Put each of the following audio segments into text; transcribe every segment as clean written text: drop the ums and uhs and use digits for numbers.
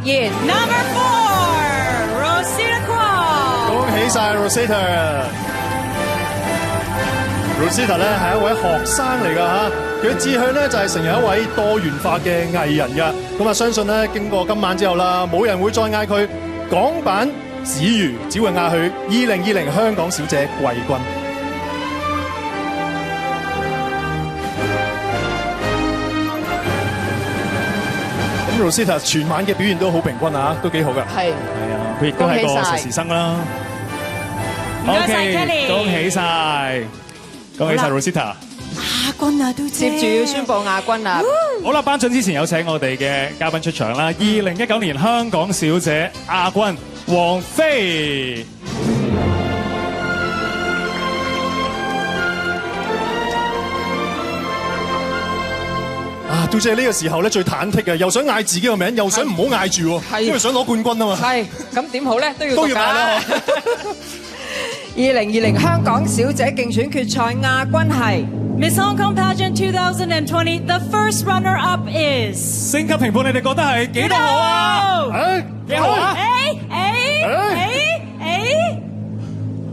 賢。Number 4 Rosita Kwong。恭喜晒 Rosita。Rosita 咧係一位學生嚟㗎嚇，佢志向咧就係成為一位多元化嘅藝人㗎。咁啊，相信咧經過今晚之後啦，冇人會再嗌佢港版子瑜，只會嗌佢2020香港小姐季軍。咁 Rosita 全晚嘅表現都好平均啊，都幾好㗎。係啊，佢亦都係個碩士生啦。唔該晒 Kelly，恭喜晒，恭喜晒 Rosita。亞軍啊，都接住要宣布亞軍啦。好啦，頒獎之前有請我哋嘅嘉賓出場啦。2019年香港小姐亞軍王菲。啊，杜姐呢個時候咧最忐忑嘅，又想嗌自己個名，又想唔好嗌住喎，因為想攞冠軍啊嘛。係，咁點好咧？都要嗌啦。2020香港小姐競選決賽亞軍係 Miss Hong Kong Pageant 2020 The first runner-up is 星級評判，你哋覺得係幾多號啊？幾號啊？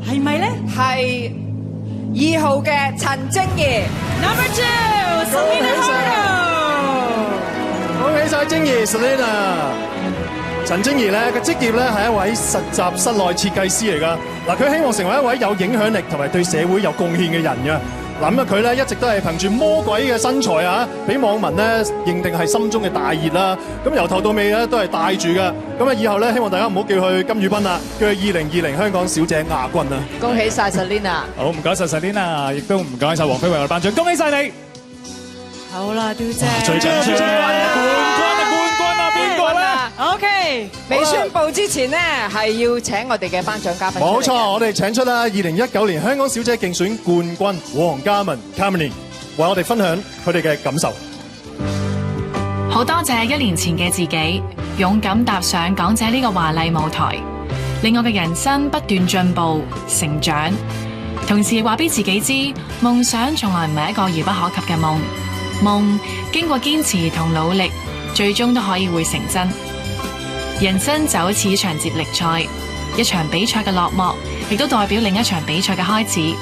係咪咧？係2號嘅陳貞儀。Number 2 Selena Hardo。恭喜晒貞儀 Selena。陳貞儀咧嘅職業咧係一位實習室內設計師嚟㗎。嗱，佢希望成為一位有影響力同埋對社會有貢獻嘅人㗎。嗱，咁佢咧一直都係憑住魔鬼嘅身材啊，俾網民咧認定係心中嘅大熱啦。咁由頭到尾咧都係帶住㗎。咁啊，以後咧希望大家唔好叫佢金宇彬啦，叫佢2020香港小姐亞軍啊！恭喜晒 Selena。好，唔該晒 Selena，亦都唔該晒王菲為我哋頒獎，恭喜晒你。好啦，杜姐。最緊張冠軍啊，邊個咧 ？OK，未宣布之前呢，係要請我哋嘅頒獎嘉賓。冇錯，我哋請出啦2019年香港小姐競選冠軍黃嘉文 Carmine 為我哋分享佢哋嘅感受。好多謝1年前嘅自己，勇敢踏上港姐呢個華麗舞台，令我嘅人生不斷進步成長。同時話俾自己知，夢想從來唔係一個遙不可及嘅夢，夢經過堅持同努力，最終都可以會成真。人生就好似一場接力賽，一場比賽嘅落幕，亦都代表另一場比賽嘅開始。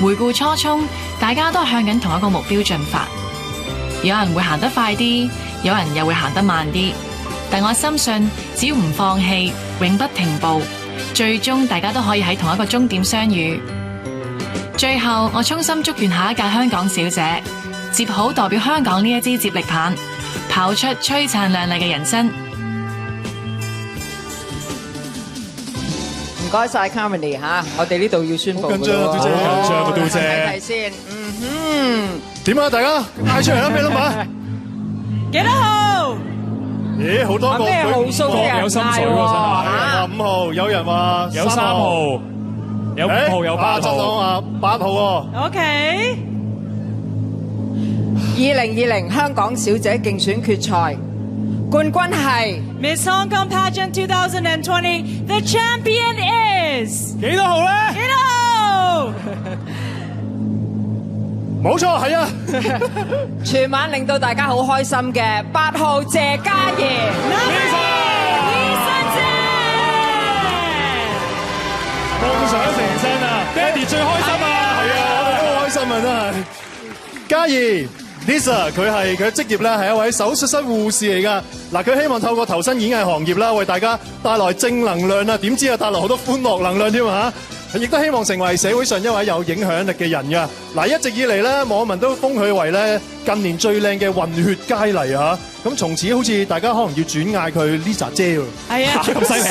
回顧初衷，大家都向緊同一個目標進發。有人會行得快啲，有人又會行得慢啲。但我深信，只要唔放棄，永不停步，最終大家都可以喺同一個終點相遇。最後，我衷心祝願下一屆香港小姐接好代表香港呢一支接力棒，跑出璀璨亮麗嘅人生。唔該晒 Carmine 嚇，我哋呢度要宣布。好緊張啊，杜姐，好緊張啊，杜姐。睇睇先，點啊，大家嗌出嚟啦，咩諗法？幾多號？咦，好多個咩號數嘅人有心水喎，真係。 5號，有人話有3號，有5號，有8號。 8號喎。 OK。2020香港小姐競選決賽冠軍係 Miss Hong Kong Pageant 2020 The champion is 幾多號咧？幾多號？冇錯，係啊。全晚令到大家好開心嘅8號謝嘉怡。Lisa 姐。夢想成真啊！爹哋最開心啊！係啊，我哋都好開心啊，真係。嘉怡 Lisa 佢嘅職業咧係一位手術室護士嚟㗎。嗱，佢希望透過投身演藝行業啦，為大家帶來正能量啊！點知啊，帶來好多歡樂能量添啊！亦都希望成為社會上一位有影響力嘅人㗎。嗱，一直以嚟咧，網民都封佢為咧近年最靚嘅混血佳麗啊！咁從此好似大家可能要轉嗌佢 Lisa 姐喎。係啊，咁犀利！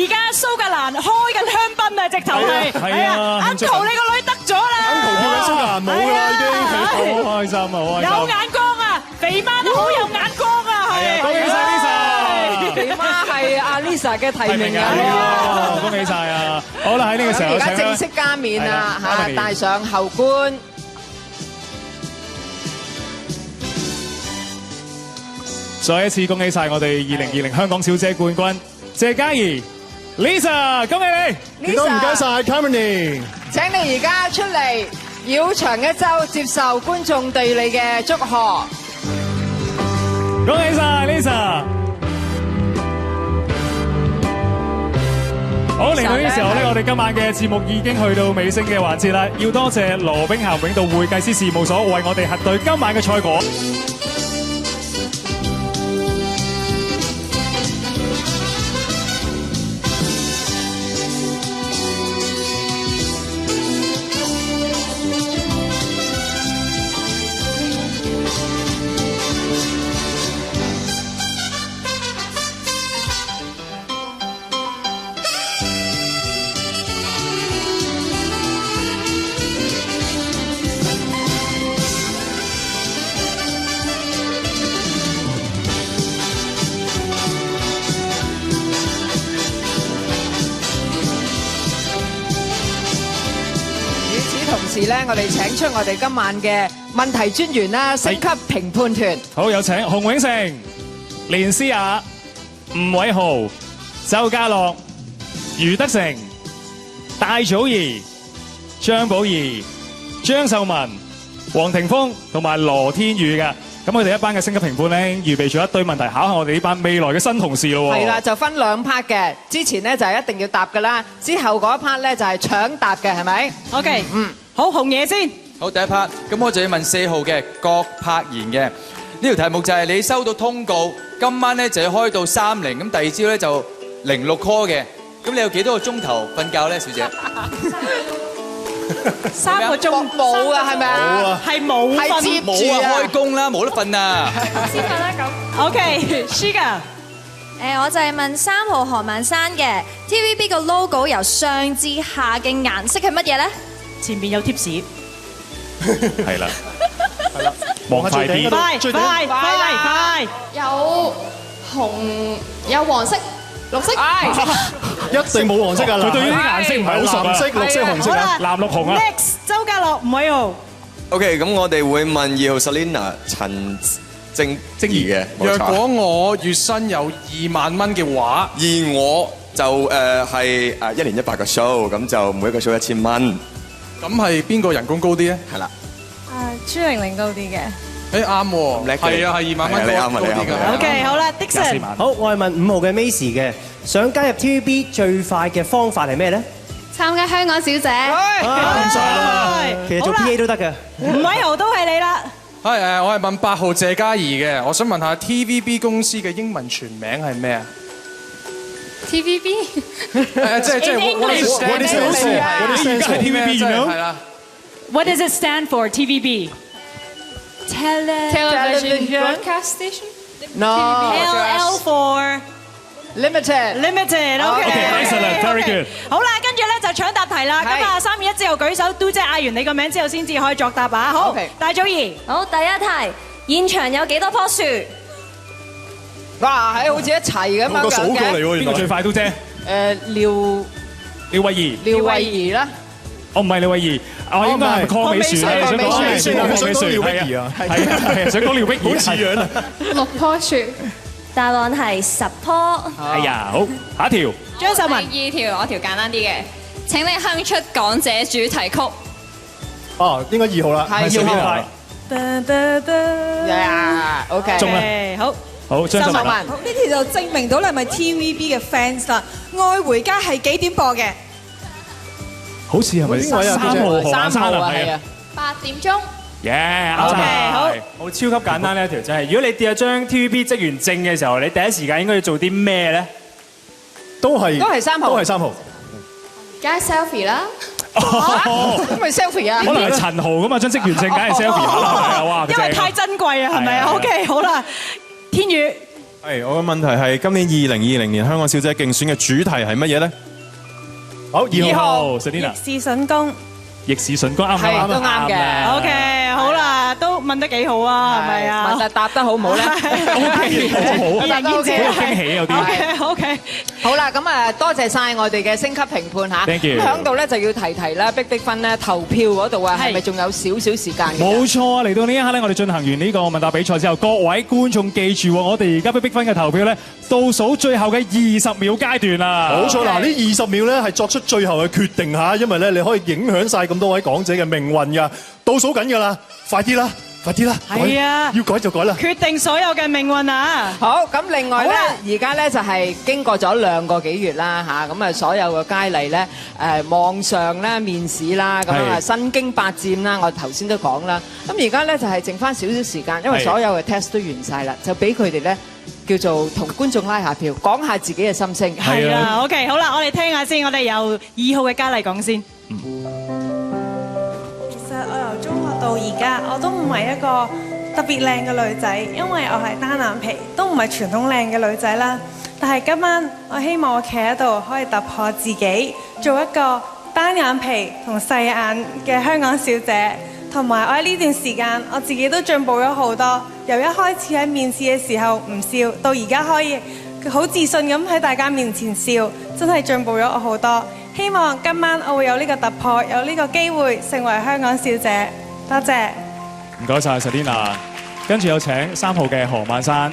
而家蘇格蘭開緊香檳啊，直頭係。係啊，Uncle 你個女得咗啦。Uncle 跳緊蘇格蘭舞㗎啦，已經。好開心啊！好開心。有眼光啊，肥媽都好有眼光啊，係。恭喜晒 Lisa！肥媽係阿 Lisa 嘅提名人。恭喜晒啊！好啦，喺呢個時候而家正式加冕啦嚇，戴上后冠。再一次恭喜晒我哋2020香港小姐冠軍謝嘉怡 Lisa， 恭喜你！亦都唔該晒 Carmine。請你而家出嚟繞場一周，接受觀眾對你嘅祝賀。恭喜晒 Lisa！好，嚟到呢時候咧，我哋今晚嘅節目已經去到尾聲嘅環節啦，要多謝羅兵咸永道會計師事務所為我哋核對今晚嘅賽果。咧，我哋請出我哋今晚嘅問題專員啦，星級評判團。好，有請洪永城、連詩雅、吳偉豪、周家樂、余德成、戴祖儀、張寶儀、張秀文、黃庭鋒同埋羅天宇嘅。咁佢哋一班嘅星級評判咧，預備咗一堆問題考下我哋呢班未來嘅新同事咯。係啦，就分兩 part 嘅。之前咧就係一定要答㗎啦，之後嗰一 part 咧就係搶答嘅，係咪 ？OK，好，紅嘢先。好，第一 part， 咁我就要問4號嘅郭柏賢嘅呢條題目就係你收到通告，今晚咧就要開到30，咁第二朝咧就06 call 嘅，咁你有幾多個鐘頭瞓覺咧，小姐？3個鐘冇啊，係咪啊？係冇瞓，接住冇啊，開工啦，冇得瞓啊！先瞓啦咁。OK，Sugar。我就係問3號何曼珊嘅 TVB 個 logo 由上至下嘅顏色係乜嘢咧？前面有 tips。係啦，係啦，望快啲，快！有紅，有黃色、綠色。一定冇黃色㗎啦。佢對於啲顏色唔係好熟啊。藍色、綠色、紅色啊。藍綠紅啊。Next， 周家樂、吳偉豪。OK， 咁我哋會問2號 Selina 陳正怡嘅。若果我月薪有2萬蚊嘅話，而我就係1年100個 show，咁就每一個 show 1000蚊。咁係邊個人工高啲咧？係啦。朱玲玲高啲嘅。誒啱喎，係啊，係2萬蚊高啲㗎。OK，好啦，Dixon。好，我係問5號嘅 Macy 嘅，想加入 TVB 最快嘅方法係咩咧？參加香港小姐。咁晒啦嘛，其實做 PA 都得嘅。吳偉豪都係你啦。係我係問8號謝嘉怡嘅，我想問下 TVB 公司嘅英文全名係咩啊 ？TVB。即係 what is it stand for TVB 係啦。What does it stand for? TVB. Television Broadcast Station. No. LL for Limited. OK，excellent， very good。好啦，跟住咧就搶答題啦。咁啊，3、2、1之後舉手，嘟姐嗌完你個名之後先至可以作答啊。好，戴祖儀。好，第一題，現場有幾多棵樹？哇，係好似一齊咁樣嘅。個數過嚟喎，邊個最快嘟姐？廖慧儀。廖慧儀啦。我唔係廖慧儀，我應該係鄺美璇啊！想講廖碧儀啊，係想講廖碧儀，好似樣啊6棵樹，答案係10棵。哎呀，好，下一條。張秀文。第2條，我條簡單啲嘅。請你哼出港姐主題曲。哦，應該2號啦，係2號。OK。中啦。好。好，張秀文。呢條就證明到你係咪 TVB 嘅 fans 啦。愛回家係幾點播嘅？好似係咪3號何曼珊啊？係啊，8點鐘。耶，好，超級簡單呢一條就係，如果你跌咗張 TVB 職員證嘅時候，你第一時間應該要做啲咩咧？都係3號。都係3號。梗係 selfie 啦。咁咪 selfie 啊？可能係陳豪咁啊，張職員證梗係 selfie 啦，哇！因為太珍貴啊，係咪啊 ？OK， 好啦，天宇。係，我嘅問題係今年2020年香港小姐競選嘅主題係乜嘢咧？好，2號 Selina。逆市筍工。逆市筍工啱唔啱啊？都啱嘅。OK，好啦，都問得幾好啊，係咪啊？問答得好唔好咧 ？OK，好，好有驚喜有啲。OK，好啦，咁啊，多謝晒我哋嘅星級評判嚇。Thank you。咁喺度咧就要提提啦，逼分咧投票嗰度啊，係咪仲有少少時間？冇錯啊！嚟到呢一刻咧，我哋進行完呢個問答比賽之後，各位觀眾記住，我哋而家逼分嘅投票咧，倒數最後嘅20秒階段啦。冇錯，嗱，呢20秒咧係作出最後嘅決定嚇，因為咧你可以影響晒咁多位港姐嘅命運㗎，倒數緊㗎啦，快啲啦！快啲啦！係啊，要改就改啦。決定所有嘅命運啊！好，咁另外咧，而家咧就係經過咗2個幾月啦嚇，咁啊所有嘅佳麗咧網上咧面試啦，咁啊身經百戰啦，我頭先都講啦。咁而家咧就係剩翻少少時間，因為所有嘅 test 都完晒啦，就俾佢哋咧叫做同觀眾拉下票，講下自己嘅心聲。係啊，OK， 好啦，我哋聽下先，我哋由2號嘅佳麗講先。其實我由中學到而家，我都唔係一個特別靚嘅女仔，因為我係單眼皮，都唔係傳統靚嘅女仔啦。但係今晚我希望我企喺度可以突破自己，做一個單眼皮同細眼嘅香港小姐。同埋我喺呢段時間，我自己都進步咗好多。由一開始喺面試嘅時候唔笑，到而家可以好自信咁喺大家面前笑，真係進步咗我好多。希望今晚我會有呢個突破，有呢個機會成為香港小姐。多謝。唔該晒 Selina， 跟住有請3號嘅何曼珊。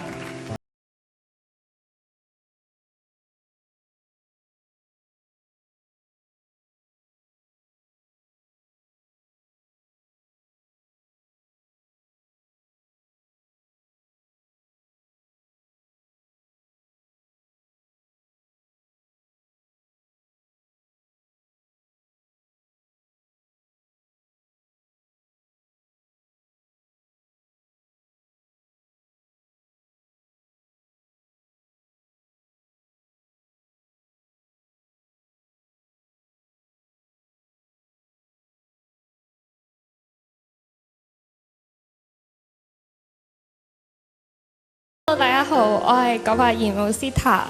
大家好，我係982奧斯塔。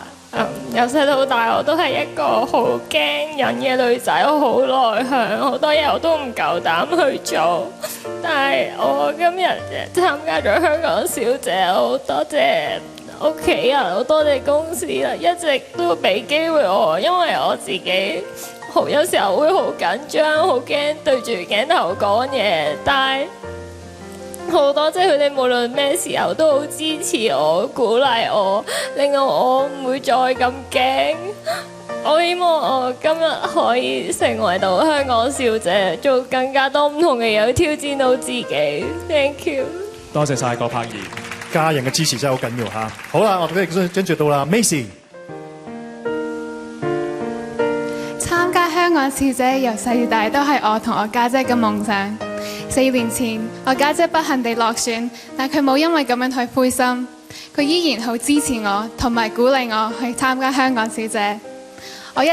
由細到大我都係一個好驚人嘅女仔，我好內向，好多嘢我都唔夠膽去做。但係我今日參加咗香港小姐，好多謝屋企人，好多謝公司啦，一直都俾機會我，因為我自己有時候會好緊張，好驚對住鏡頭講嘢，但係好多謝佢哋無論咩時候都好支持我、鼓勵我，令到我唔會再咁驚。我希望我今日可以成為到香港小姐，做更加多唔同嘅嘢，去挑戰到自己。Thank you。多謝晒郭柏儀，家人嘅支持真係好緊要嚇。好啦，我哋跟住到啦 ，Macy。參加香港小姐由細到大都係我同我家姐嘅夢想。4年前，我家姐不幸地落選，但佢冇因為咁樣去灰心，佢依然好支持我，同埋鼓勵我去參加香港小姐。我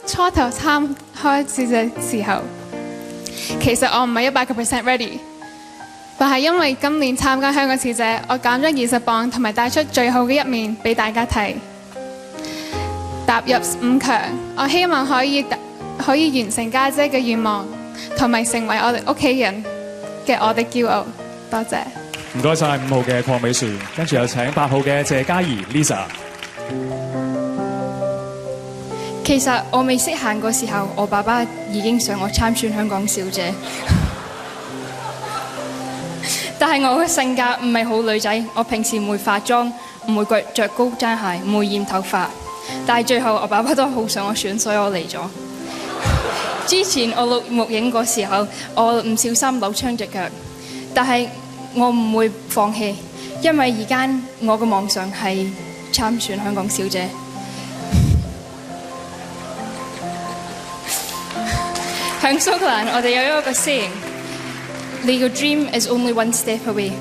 初頭參開小姐時候，其實我唔係100% ready， 但係因為今年參加香港小姐，我減咗20磅，同埋帶出最好嘅一面俾大家睇。踏入5強，我希望可以完成家姐嘅願望，同埋成為我哋屋企人嘅我哋驕傲。多謝。唔該晒5號嘅鄺美璇，跟住有請8號嘅謝嘉怡 Lisa。其實我未識行嗰時候，我爸爸已經想我參選香港小姐。但係我嘅性格唔係好女仔，我平時唔會化妝，唔會着高踭鞋，唔會染頭髮。但係最後我爸爸都好想我選，所以我嚟咗。之前我錄影嗰時候，我唔小心扭傷隻腳，但係我唔會放棄，因為而家我嘅夢想係參選香港小姐。喺蘇格蘭，我哋有一個 saying， 你個 dream is only one step away。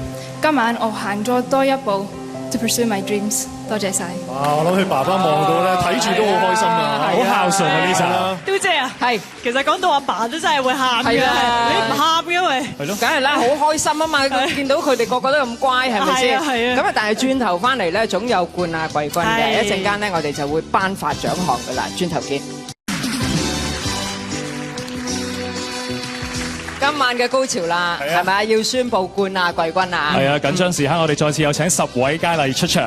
今晚我行咗多一步 to pursue my dreams。多謝晒。哇！我諗佢爸爸望到咧，睇住都好開心啊，好孝順啊 Lisa。嘟姐啊，係，其實講到阿爸都真係會喊嘅，你唔喊嘅喂。係咯，梗係啦，好開心啊嘛！見到佢哋個個都咁乖，係咪先？係啊。咁啊，但係轉頭翻嚟咧，總有冠亞季軍嘅。一陣間咧，我哋就會頒發獎項噶啦。轉頭見。今晚嘅高潮啦，係咪啊？要宣布冠亞季軍啊！係啊，緊張時刻，我哋再次有請10位佳麗出場。